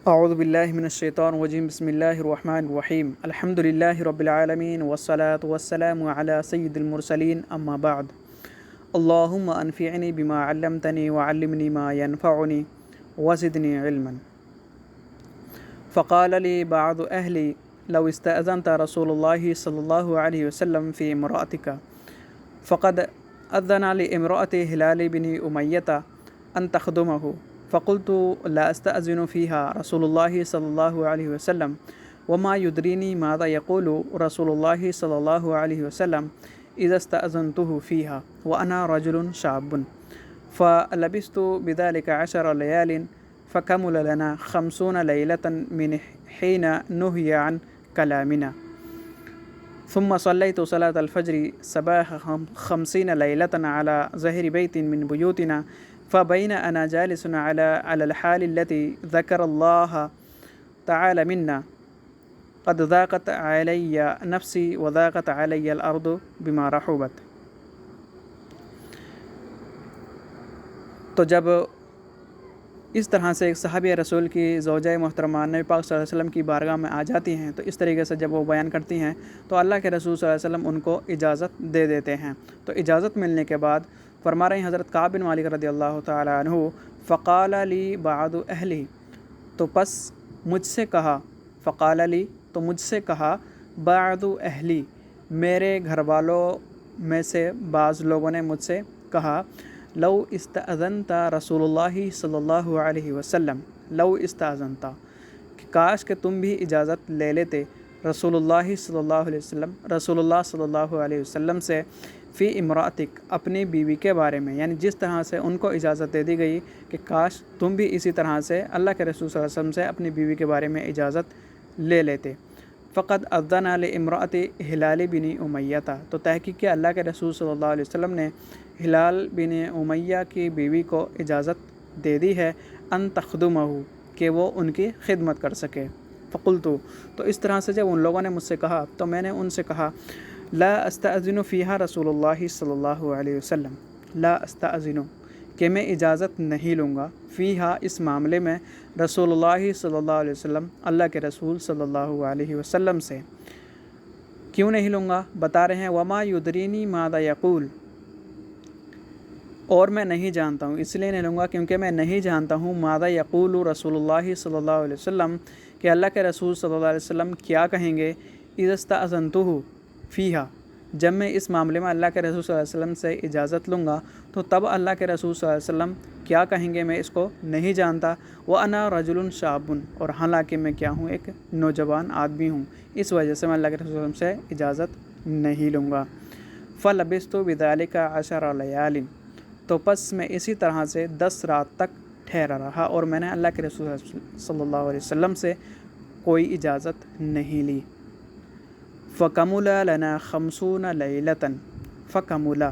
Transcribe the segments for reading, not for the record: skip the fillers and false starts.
اعوذ باللہ من الشیطان الرجیم بسم اللہ الرحمن الرحیم الحمد للہ رب العالمین والصلاة والسلام علی سید المرسلین اما بعد اللہم انفعنی بما علمتنی وعلمنی ما ینفعنی وزدنی علما فقال لی بعض اہلی لو استأذنت رسول اللہ صلی اللہ علیہ وسلم فی امرأتک فقد اذن لامرأة ہلال بن امیہ ان تخدمہ فقلت لا استأذن فيها رسول الله صلى الله عليه وسلم وما يدريني ماذا يقول رسول الله صلى الله عليه وسلم إذا استأذنته فيها وأنا رجل شاب فلبثت بذلك 10 ليال فكمل لنا 50 ليلة من حين نهي عن كلامنا ثم صليت صلاة الفجر صباح 50 ليلة على ظهر بيت من بيوتنا فبين أنا جالس على الحال التي ذكر الله تعالى منا قد ضاقت علي نفسي وضاقت علي الأرض بما رحبت۔ تو جب اس طرح سے ایک صحابی رسول کی زوجہ محترمہ نبی پاک صلی اللہ علیہ وسلم کی بارگاہ میں آ جاتی ہیں تو اس طریقے سے جب وہ بیان کرتی ہیں تو اللہ کے رسول صلی اللہ علیہ وسلم ان کو اجازت دے دیتے ہیں۔ تو اجازت ملنے کے بعد فرما رہے ہیں حضرت کعب بن مالک رضی اللہ تعالی عنہ فقال لی بعض اہلی، تو پس مجھ سے کہا، فقال لی تو مجھ سے کہا، بعض اہلی میرے گھر والوں میں سے بعض لوگوں نے مجھ سے کہا، لو استأذنت رسول اللہ صلی اللہ علیہ وسلم، لو استأذنت کہ کاش کہ تم بھی اجازت لے لیتے رسول اللہ صلی اللہ علیہ وسلم، رسول اللہ صلی اللہ علیہ وسلم سے فی امرأتک اپنی بیوی کے بارے میں، یعنی جس طرح سے ان کو اجازت دے دی گئی کہ کاش تم بھی اسی طرح سے اللہ کے رسول صلی اللہ علیہ وسلم سے اپنی بیوی کے بارے میں اجازت لے لیتے۔ فقد اذن لامرأة ہلال بن امیہ، تو تحقیق کہ اللہ کے رسول صلی اللہ علیہ وسلم نے ہلال بن امیہ کی بیوی کو اجازت دے دی ہے ان تخدمہ کہ وہ ان کی خدمت کر سکے۔ فقلت، تو اس طرح سے جب ان لوگوں نے مجھ سے کہا تو میں نے ان سے کہا، لا استأذن فیہا رسول اللہ صلی اللہ علیہ وسلم، لا استأذن کہ میں اجازت نہیں لوں گا، فیہا اس معاملے میں رسول اللہ صلی اللہ علیہ وسلم اللہ کے رسول صلی اللہ علیہ وسلم سے۔ کیوں نہیں لوں گا؟ بتا رہے ہیں وما یدرینی ماذا یقول، اور میں نہیں جانتا ہوں، اس لیے نہیں لوں گا کیونکہ میں نہیں جانتا ہوں ماذا یقول رسول اللہ صلی اللہ علیہ وسلم کہ اللہ کے رسول صلی اللہ علیہ وسلم کیا کہیں گے، اذا استأذنتہ فیہا جب میں اس معاملے میں اللہ کے رسول صلی اللہ علیہ وسلم سے اجازت لوں گا تو تب اللہ کے رسول صلی اللہ علیہ وسلم کیا کہیں گے میں اس کو نہیں جانتا۔ وَأَنَا رَجُلٌ شَابٌ، اور حالانکہ میں کیا ہوں، ایک نوجوان آدمی ہوں، اس وجہ سے میں اللہ کے رسول صلی اللہ علیہ وسلم سے اجازت نہیں لوں گا۔ فَلَبِثْتُ بِذَلِكَ 10 لَيَالٍ، تو پس میں اسی طرح سے 10 رات تک ٹھہرا رہا اور میں نے اللہ کے رسول صلی اللہ علیہ وسلم سے کوئی اجازت نہیں لی۔ فَكَمُلَ لَنَا 50 لَيْلَةً، فَكَمُلَ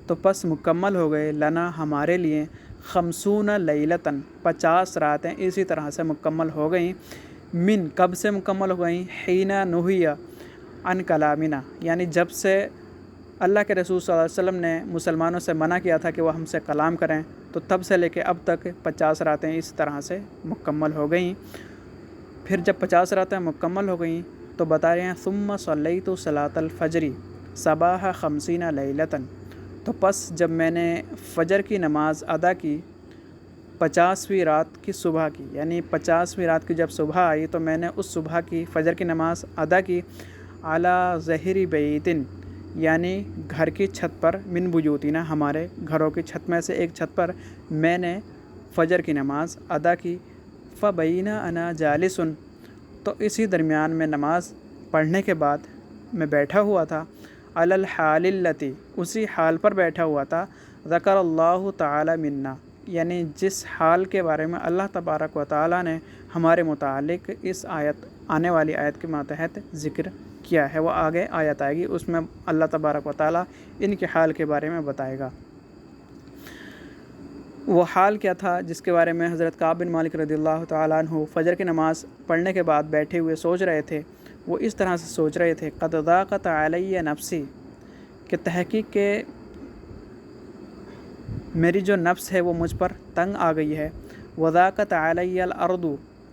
تو پس مکمل ہو گئے، لنا ہمارے لیے، 50 لَيْلَةً 50 راتیں اسی طرح سے مکمل ہو گئیں، من کب سے مکمل ہو گئیں، حین نہی عن کلامنا یعنی جب سے اللہ کے رسول صلی اللہ علیہ وسلم نے مسلمانوں سے منع کیا تھا کہ وہ ہم سے کلام کریں، تو تب سے لے کے اب تک 50 راتیں اس طرح سے مکمل ہو گئیں۔ پھر جب 50 راتیں مکمل ہو گئیں تو بتا رہے ہیں ثم صلیت صلاۃ الفجر صباح 50 لیلۃ، تو پس جب میں نے فجر کی نماز ادا کی 50ویں رات کی صبح کی، یعنی 50ویں رات کی جب صبح آئی تو میں نے اس صبح کی فجر کی نماز ادا کی، علی ظہر بیت یعنی گھر کی چھت پر، من بیوتنا ہمارے گھروں کی چھت میں سے ایک چھت پر میں نے فجر کی نماز ادا کی۔ فبین انا جالس، تو اسی درمیان میں نماز پڑھنے کے بعد میں بیٹھا ہوا تھا، علی الحال التی اسی حال پر بیٹھا ہوا تھا، ذکر اللہ تعالی منا یعنی جس حال کے بارے میں اللہ تبارک و تعالی نے ہمارے متعلق اس آیت آنے والی آیت کے ماتحت ذکر کیا ہے، وہ آگے آیت آئے گی، اس میں اللہ تبارک و تعالی ان کے حال کے بارے میں بتائے گا۔ وہ حال کیا تھا جس کے بارے میں حضرت کعب بن مالک رضی اللہ تعالیٰ عنہ فجر کی نماز پڑھنے کے بعد بیٹھے ہوئے سوچ رہے تھے، وہ اس طرح سے سوچ رہے تھے، قد ضاقت علی نفسی کہ تحقیق کہ میری جو نفس ہے وہ مجھ پر تنگ آ گئی ہے، وضاقت علی الارض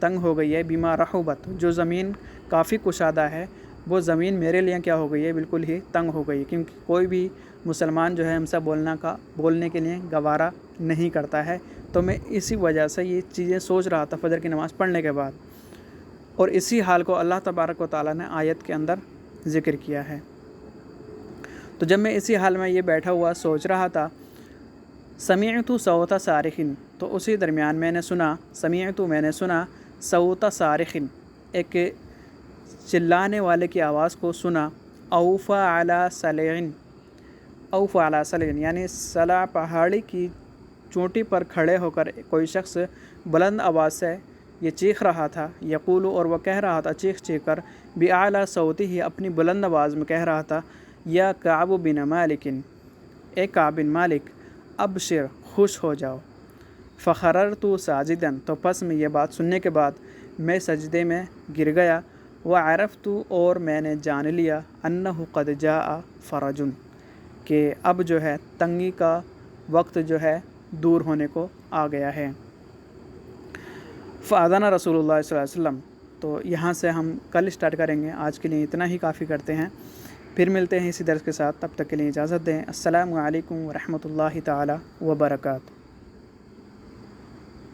تنگ ہو گئی ہے، بیما رحبت، جو زمین کافی کشادہ ہے وہ زمین میرے لیے کیا ہو گئی ہے، بالکل ہی تنگ ہو گئی ہے، کیونکہ کوئی بھی مسلمان جو ہے ہم سے بولنے کے لیے گوارا نہیں کرتا ہے۔ تو میں اسی وجہ سے یہ چیزیں سوچ رہا تھا فجر کی نماز پڑھنے کے بعد، اور اسی حال کو اللہ تبارک و تعالیٰ نے آیت کے اندر ذکر کیا ہے۔ تو جب میں اسی حال میں یہ بیٹھا ہوا سوچ رہا تھا، سمعت صوت صارخ، تو اسی درمیان میں نے سنا صوت صارخ، ایک چلانے والے کی آواز کو سنا، اوفا علی سلع، یعنی سلع پہاڑی کی چوٹی پر کھڑے ہو کر کوئی شخص بلند آواز سے یہ چیخ رہا تھا، یقول، اور وہ کہہ رہا تھا چیخ کر، بِأَعْلَى صَوْتِهِ، اپنی بلند آواز میں کہہ رہا تھا، یا کعب بن مالک، اے کعب بن مالک، ابشر، خوش ہو جاؤ، فخررت ساجدا، تو پس میں یہ بات سننے کے بعد میں سجدے میں گر گیا، وعرفت، اور میں نے جان لیا، انہ قد جاء فرج، کہ اب جو ہے تنگی کا وقت جو ہے دور ہونے کو آ گیا ہے۔ فاذن رسول اللہ صلی اللہ علیہ وسلم، تو یہاں سے ہم کل اسٹارٹ کریں گے، آج کے لیے اتنا ہی کافی کرتے ہیں، پھر ملتے ہیں اسی درس کے ساتھ، تب تک کے لیے اجازت دیں۔ السلام علیکم ورحمۃ اللہ تعالی وبرکاتہ۔